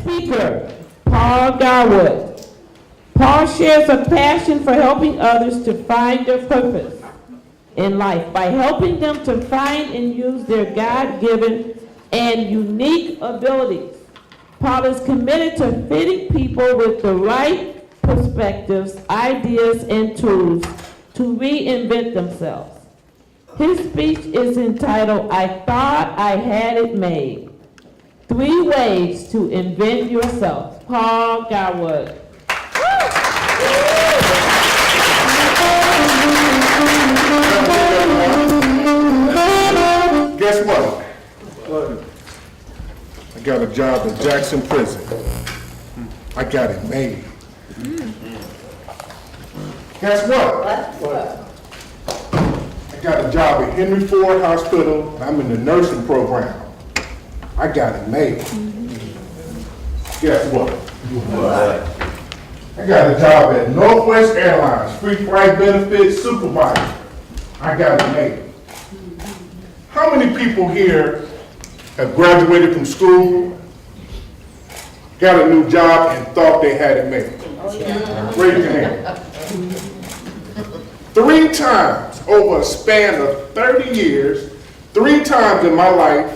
speaker, Paul Garwood. Paul shares a passion for helping others to find their purpose in life by helping them to find and use their God-given and unique abilities. Paul is committed to fitting people with the right perspectives, ideas, and tools to reinvent themselves. His speech is entitled, "I Thought I Had It Made. 3 Ways to Invent Yourself." Paul Garwood. Guess what? I got a job in Jackson Prison. I got it made. Guess what? I got a job at Henry Ford Hospital. I'm in the nursing program. I got it made. Guess what? I got a job at Northwest Airlines, free flight benefits supervisor. I got it made. How many people here have graduated from school, got a new job, and thought they had it made? Raise your hand. 3 times over a span of 30 years, 3 times in my life,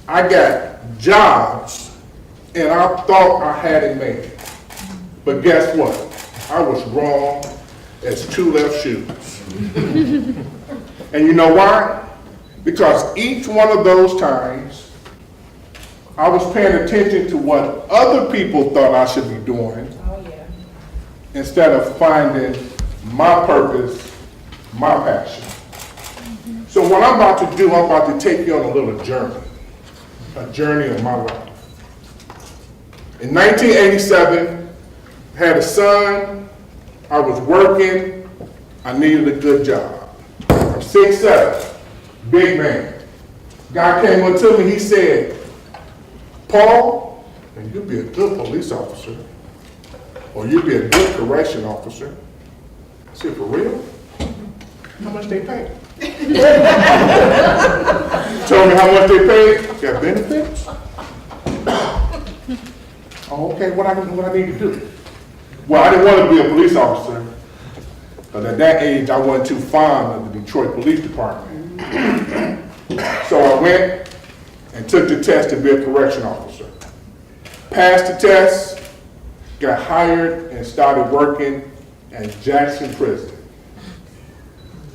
I got jobs and I thought I had it made. But guess what? I was wrong as 2 left shoes. And you know why? Because each one of those times, I was paying attention to what other people thought I should be doing instead of finding my purpose, my passion. So what I'm about to do, I'm about to take you on a little journey, a journey of my life. In 1987, I had a son, I was working, I needed a good job. I'm 6'7", big man. Guy came up to me, he said, "Paul, and you'll be a good police officer, or you'll be a good correction officer." I said, "For real? How much they pay?" Told me how much they paid. Got benefits? Oh, okay, what I need to do? Well, I didn't want to be a police officer, because at that age, I wasn't too fond of the Detroit Police Department. So I went and took the test to be a correction officer. Passed the test, got hired, and started working at Jackson Prison.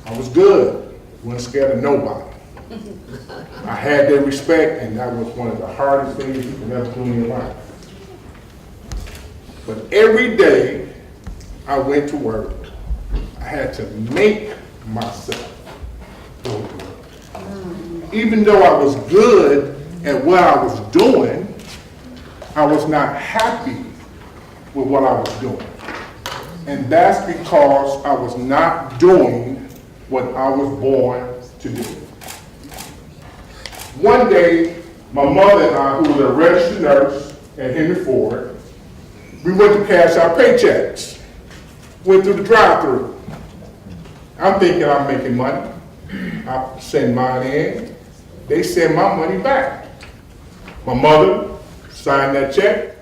I was good, wasn't scared of nobody. I had their respect, and that was one of the hardest things you can ever do in your life. But every day I went to work, I had to make myself go to work. Even though I was good at what I was doing, I was not happy with what I was doing. And that's because I was not doing what I was born to do. One day, my mother and I, who was a registered nurse at Henry Ford, we went to cash our paychecks. Went through the drive-thru. I'm thinking I'm making money. I send mine in. They send my money back. My mother signed that check,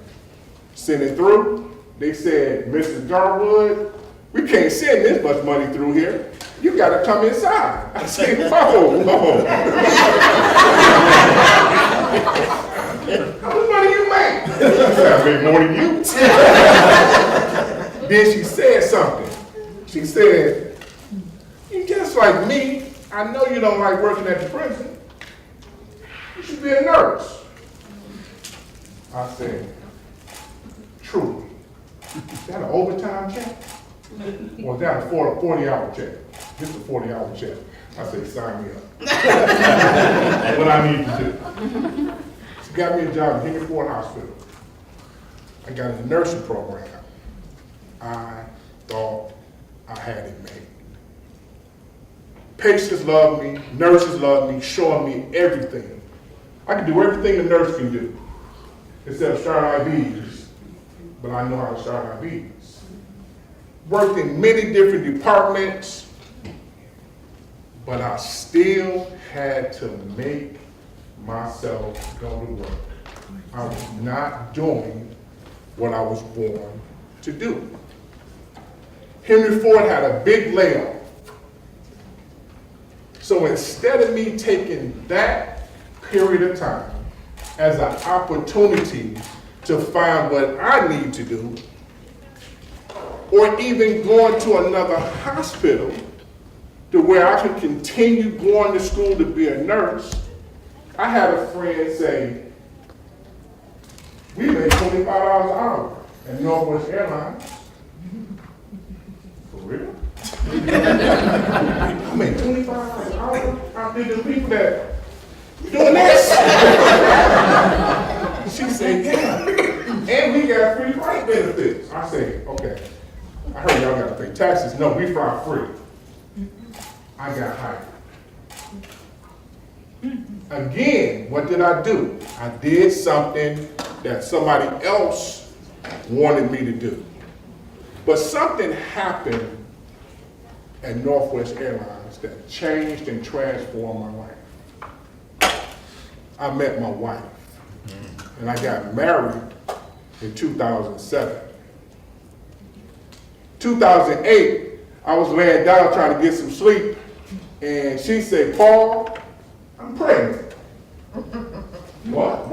sent it through. They said, "Mrs. Garwood, we can't send this much money through here. You gotta come inside." I said, "Oh, no." How much money you make? I said, "I make more than you." Then she said something. She said, "You just like me. I know you don't like working at the prison. You should be a nurse." I said, "Truly, is that an overtime check? Or is that a 40-hour check? This is a 40-hour check." I said, "Sign me up." What I need to do. She got me a job at Henry Ford Hospital. I got in the nursing program. I thought I had it made. Patients love me, nurses love me, showing me everything. I can do everything a nurse can do, except start IVs, but I know how to start IVs. Worked in many different departments, but I still had to make myself go to work. I was not doing what I was born to do. Henry Ford had a big layoff. So instead of me taking that period of time as an opportunity to find what I need to do, or even going to another hospital to where I could continue going to school to be a nurse, I had a friend say, we make $25 an hour at Northwest Airlines. For real? I make $25 an hour out there to people that doing this? She said, yeah. And we got free flight benefits. I said, okay. I heard y'all gotta pay taxes. No, we fly free. I got hired. Again, what did I do? I did something that somebody else wanted me to do. But something happened at Northwest Airlines that changed and transformed my life. I met my wife, and I got married in 2007. 2008, I was laying down trying to get some sleep, and she said, Paul, I'm pregnant. What?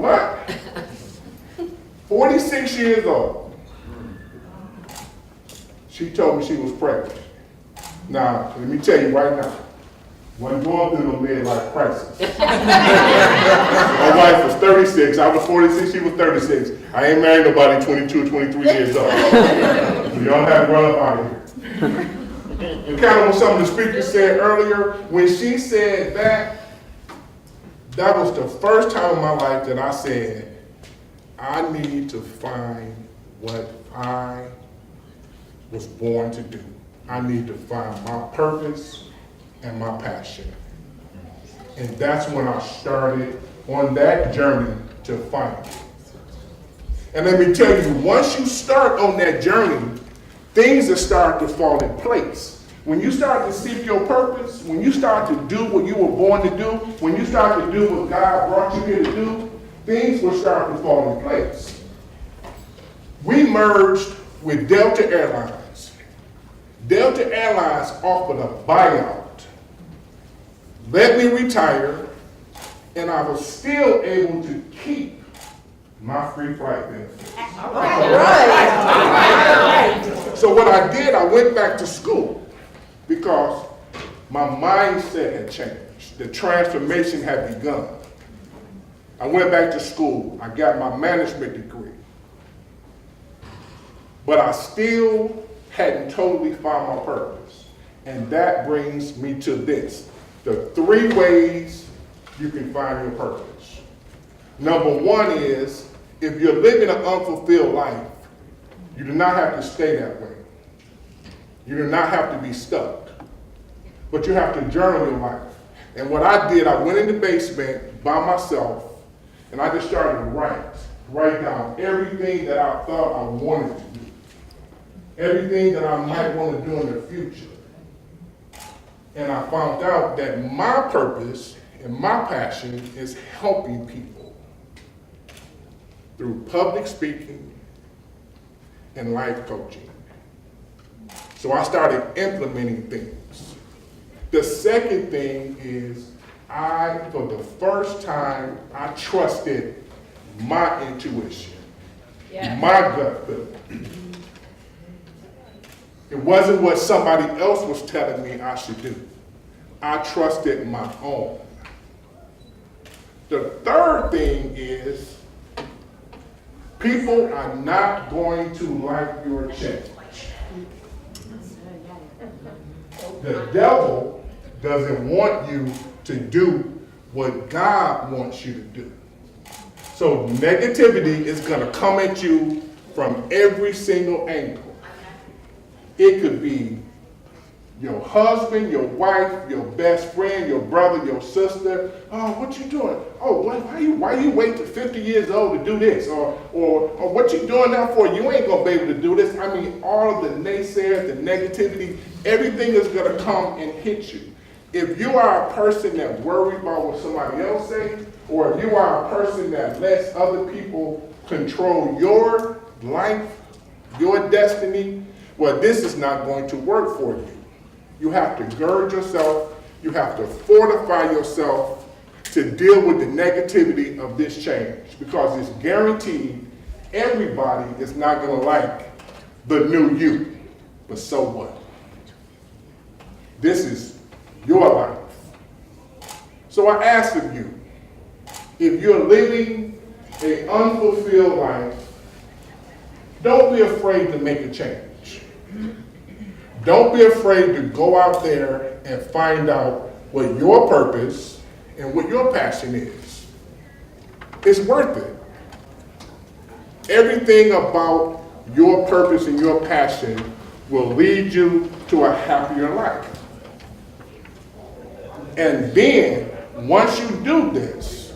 46 years old. She told me she was pregnant. Now, let me tell you right now, wasn't going through no midlife crisis. My wife was 36, I was 46, she was 36. I ain't married nobody 22 or 23 years old. So y'all have to run up out of here. And kind of what some of the speakers said earlier, when she said that was the first time in my life that I said, I need to find what I was born to do. I need to find my purpose and my passion. And that's when I started on that journey to find it. And let me tell you, once you start on that journey, things will start to fall in place. When you start to seek your purpose, when you start to do what you were born to do, when you start to do what God brought you here to do, things will start to fall in place. We merged with Delta Airlines. Delta Airlines offered a buyout, let me retire, and I was still able to keep my free flight benefits. All right. So what I did, I went back to school because my mindset had changed. The transformation had begun. I went back to school. I got my management degree. But I still hadn't totally found my purpose. And that brings me to this. The 3 ways you can find your purpose. Number 1 is, if you're living an unfulfilled life, you do not have to stay that way. You do not have to be stuck. But you have to journal your life. And what I did, I went in the basement by myself, and I just started to write down everything that I thought I wanted to do. Everything that I might want to do in the future. And I found out that my purpose and my passion is helping people through public speaking and life coaching. So I started implementing things. The second thing is for the first time, I trusted my intuition, my gut feeling. It wasn't what somebody else was telling me I should do. I trusted my own. The third thing is, people are not going to like your change. The devil doesn't want you to do what God wants you to do. So negativity is going to come at you from every single angle. It could be your husband, your wife, your best friend, your brother, your sister. Oh, what you doing? Oh, why you wait till 50 years old to do this? Or what you doing now for? You ain't gonna be able to do this. I mean, all of the naysayers, the negativity, everything is gonna come and hit you. If you are a person that worries about what somebody else say, or if you are a person that lets other people control your life, your destiny, well, this is not going to work for you. You have to gird yourself, you have to fortify yourself to deal with the negativity of this change, because it's guaranteed everybody is not going to like the new you. But so what? This is your life. So I ask of you, if you're living an unfulfilled life, don't be afraid to make a change. Don't be afraid to go out there and find out what your purpose and what your passion is. It's worth it. Everything about your purpose and your passion will lead you to a happier life. And then, once you do this,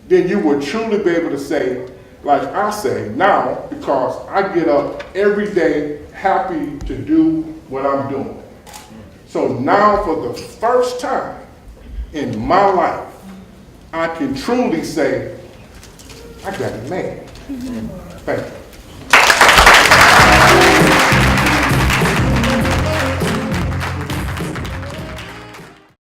then you will truly be able to say, like I say now, because I get up every day happy to do what I'm doing. So now, for the first time in my life, I can truly say, I got it made. Thank you.